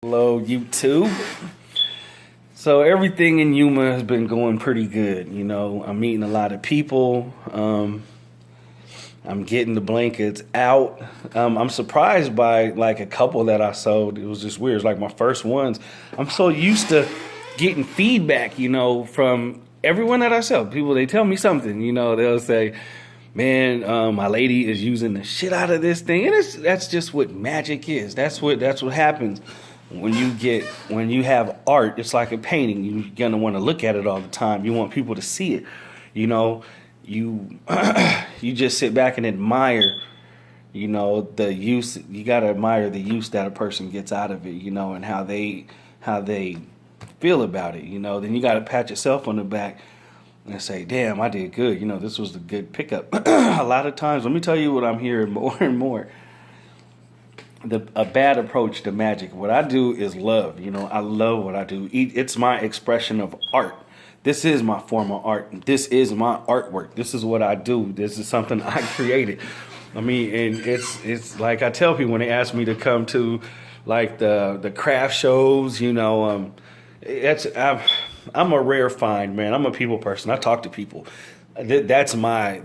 Hello, YouTube. So everything in Yuma has been going pretty good. I'm meeting a lot of people. I'm getting the blankets out. I'm surprised by like a couple that I sold. It was just weird. It's like my first ones. I'm so used to getting feedback, from everyone that I sell. People, they tell me something. They'll say, "Man, my lady is using the shit out of this thing," and that's just what magic is. That's what happens. When you have art, it's like a painting. You're gonna want to look at it all the time. You want people to see it. You you just sit back and admire. The use. You gotta admire the use that a person gets out of it. And how they feel about it. Then you gotta pat yourself on the back and say, "Damn, I did good. This was a good pickup." A lot of times, let me tell you what I'm hearing more and more. A bad approach to magic. What I do is love. I love what I do. It's my expression of art. This is my form of art. This is my artwork. This is what I do. This is something I created. And it's like I tell people when they ask me to come to like the craft shows. I'm a rare find, man. I'm a people person. I talk to people. That's my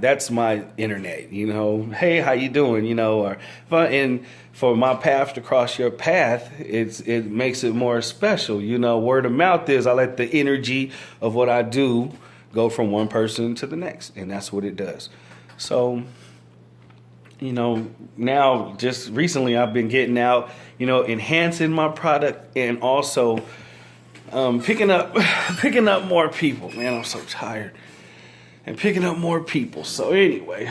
internet. Hey, how you doing? And for my path to cross your path, it makes it more special. Word of mouth is I let the energy of what I do go from one person to the next, and that's what it does. So, now just recently I've been getting out, enhancing my product and also picking up more people. Man, I'm so tired. And picking up more people. So anyway,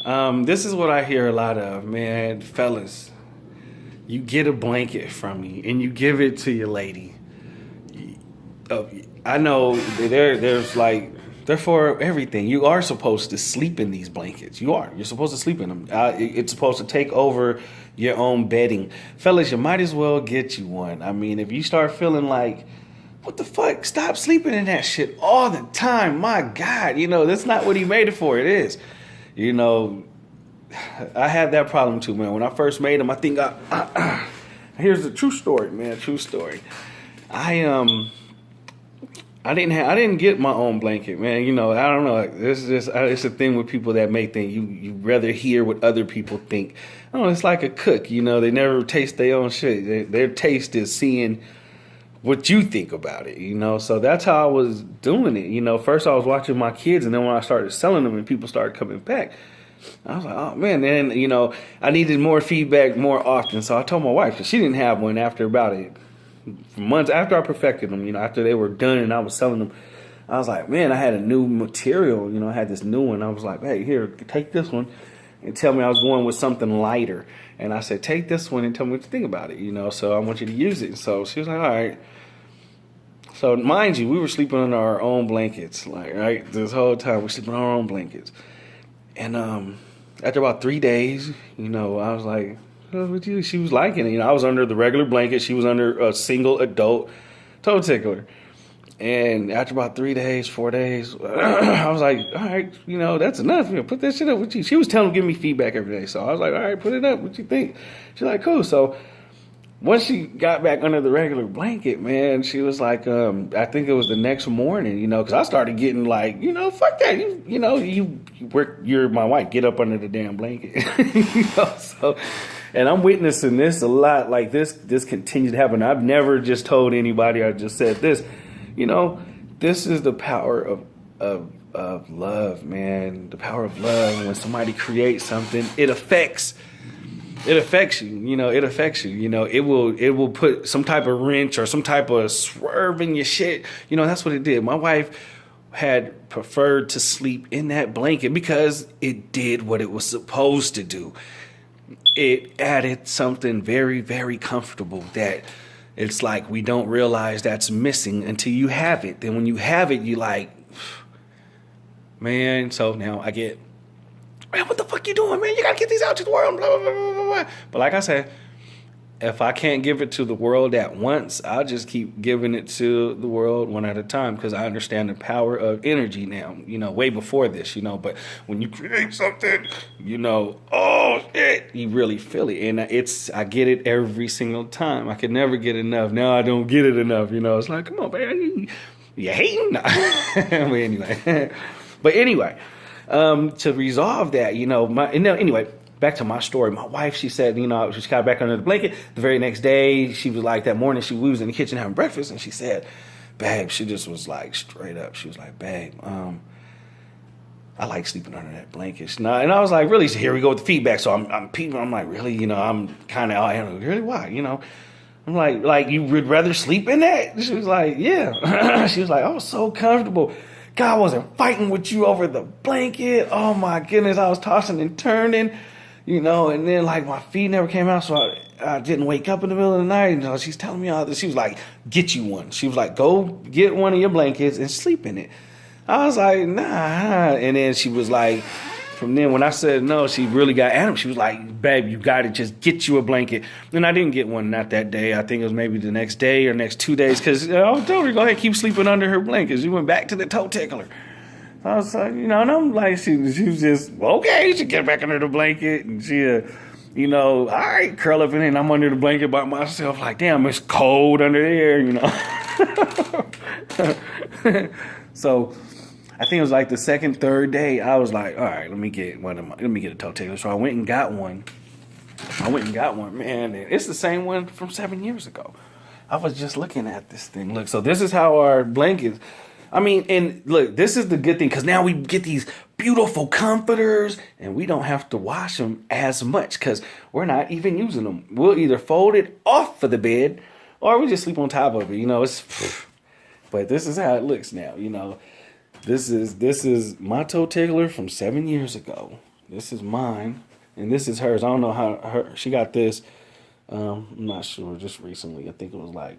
this is what I hear a lot of, man. Fellas, you get a blanket from me and you give it to your lady. I know they're for everything. You are supposed to sleep in these blankets. You're supposed to sleep in them. It's supposed to take over your own bedding. Fellas, you might as well get you one. If you start feeling like, what the fuck? Stop sleeping in that shit all the time. My God, that's not what he made it for. It is. I had that problem too, man. When I first made him, I think here's the true story, man. True story. I didn't get my own blanket, man. I don't know. It's a thing with people that make things. You rather hear what other people think. I don't know. It's like a cook. They never taste their own shit. Their taste is seeing what you think about it. So that's how I was doing it. First I was watching my kids, and then when I started selling them and people started coming back, I was like, oh man. Then I needed more feedback more often, so I told my wife, because she didn't have one after about it months after I perfected them. After they were done and I was selling them, I was like, man, I had a new material. I had this new one. I was like, hey, here, take this one and tell me I was going with something lighter. And I said, take this one and tell me what you think about it, so I want you to use it. So she was like, all right. So mind you, we were sleeping on our own blankets, right? This whole time we're sleeping on our own blankets. And after about 3 days, I was like, oh, what you? She was liking it. I was under the regular blanket. She was under a single adult toe tickler. And after about 3 days, 4 days, I was like, all right, that's enough. Put that shit up with you. She was telling, give me feedback every day. So I was like, all right, put it up. What you think? She's like, cool. So once she got back under the regular blanket, man, she was like, I think it was the next morning, because I started getting like, fuck that. You're my wife. Get up under the damn blanket. So, and I'm witnessing this a lot. Like this continues to happen. I've never just told anybody. I just said this. This is the power of love, man. The power of love. When somebody creates something, it affects you. It affects you. It will put some type of wrench or some type of swerve in your shit. That's what it did. My wife had preferred to sleep in that blanket because it did what it was supposed to do. It added something very, very comfortable that it's like we don't realize that's missing until you have it. Then when you have it, you like, man. So now I get, man, what the fuck you doing, man? You gotta get these out to the world, blah, blah, blah, blah, blah. But like I said, if I can't give it to the world at once, I'll just keep giving it to the world one at a time, because I understand the power of energy now, way before this, but when you create something, oh, oh shit, you really feel it. And I get it every single time. I could never get enough. Now I don't get it enough. It's like, come on, man, you hating? But anyway, to resolve that, anyway, back to my story. My wife, she said, she got back under the blanket. The very next day, she was like, that morning, we was in the kitchen having breakfast, and she said, babe, she just was like straight up. She was like, babe, I like sleeping under that blanket. And I was like, really? So here we go with the feedback. So I'm peeping. I'm like, really? I'm kind of, really? Why? I'm like you would rather sleep in that? She was like, yeah. She was like, I was so comfortable. God, I wasn't fighting with you over the blanket. Oh my goodness. I was tossing and turning, and then like my feet never came out. So I didn't wake up in the middle of the night. She's telling me all this. She was like, get you one. She was like, go get one of your blankets and sleep in it. I was like, nah. And then she was like, from then when I said no, she really got at him. She was like, babe, you got to just get you a blanket. And I didn't get one, not that day. I think it was maybe the next day or next 2 days. Because I told her, go ahead, keep sleeping under her blankets. She went back to the toe tickler. I was like, and I'm like, she was just, okay, she get back under the blanket. And she, all right, curl up in it. And I'm under the blanket by myself. Like, damn, it's cold under there, So I think it was like the second, third day. I was like, all right, let me get a toe tickler. So I went and got one. Man. It's the same one from 7 years ago. I was just looking at this thing. Look, so this is how our blankets. And look, this is the good thing because now we get these beautiful comforters and we don't have to wash them as much because we're not even using them. We'll either fold it off of the bed or we just sleep on top of it. But this is how it looks now. This is my toe tickler from 7 years ago. This is mine, and this is hers. I don't know how she got this. I'm not sure. Just recently, I think it was like.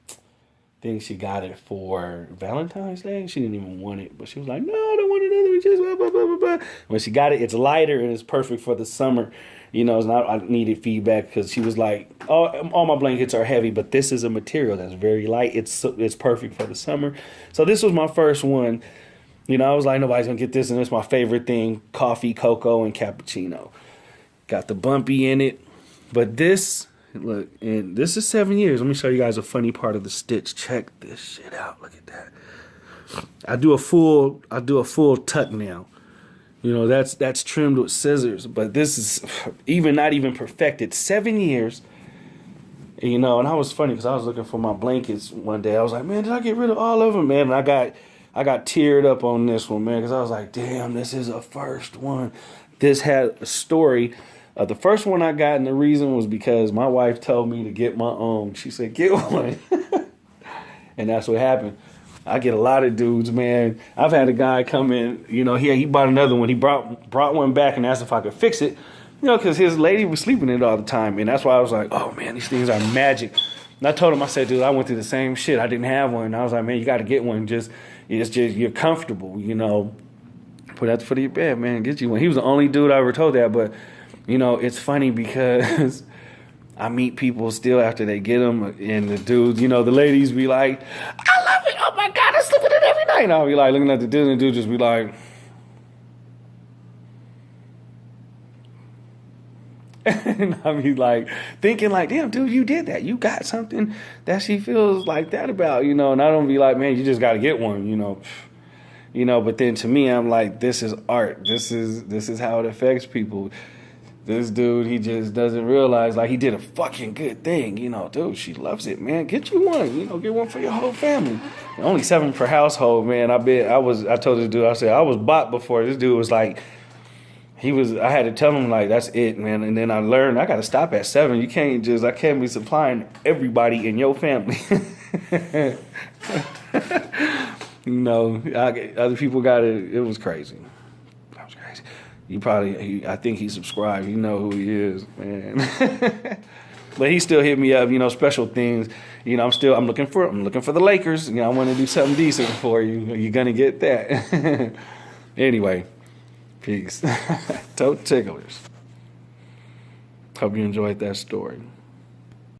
I think she got it for Valentine's Day. She didn't even want it, but she was like, "No, I don't want another. Just blah blah blah blah blah." When she got it, it's lighter and it's perfect for the summer. It's not. I needed feedback because she was like, "Oh, all my blankets are heavy, but this is a material that's very light. It's perfect for the summer." So this was my first one. I was like, nobody's gonna get this, and it's my favorite thing: coffee, cocoa, and cappuccino. Got the bumpy in it, but this. Look, and this is 7 years. Let me show you guys a funny part of the stitch. Check this shit out. Look at that. I do a full tuck now. That's trimmed with scissors, but this is not even perfected. 7 years. And I was funny because I was looking for my blankets one day. I was like, man, did I get rid of all of them, man? And I got teared up on this one, man, because I was like, damn, this is a first one. This had a story. The first one I got, and the reason was because my wife told me to get my own. She said, get one. And that's what happened. I get a lot of dudes, man. I've had a guy come in, he bought another one. He brought one back and asked if I could fix it, because his lady was sleeping in it all the time. And that's why I was like, oh, man, these things are magic. And I told him, I said, dude, I went through the same shit. I didn't have one. And I was like, man, you got to get one. It's just you're comfortable, Put at the foot of your bed, man. Get you one. He was the only dude I ever told that, but... it's funny because I meet people still after they get them, and the dudes, the ladies be like, I love it. Oh my God, I sleep in it every night. And I'll be like looking at the dude, and the dude just be like, and I'll be like thinking like, damn, dude, you did that. You got something that she feels like that about, and I don't be like, man, you just got to get one, but then to me, I'm like, this is art. This is how it affects people. This dude, he just doesn't realize, like, he did a fucking good thing. Dude, she loves it, man. Get you one. Get one for your whole family. Only 7 per household, man. I told this dude, I said, I was bought before. This dude was like, I had to tell him, like, that's it, man. And then I learned, I got to stop at 7. I can't be supplying everybody in your family. Other people got it. It was crazy. I think he subscribed. You know who he is, man. But he still hit me up, special things. I'm looking for the Lakers. I want to do something decent for you. You're gonna get that. Anyway, peace. Toe ticklers. Hope you enjoyed that story.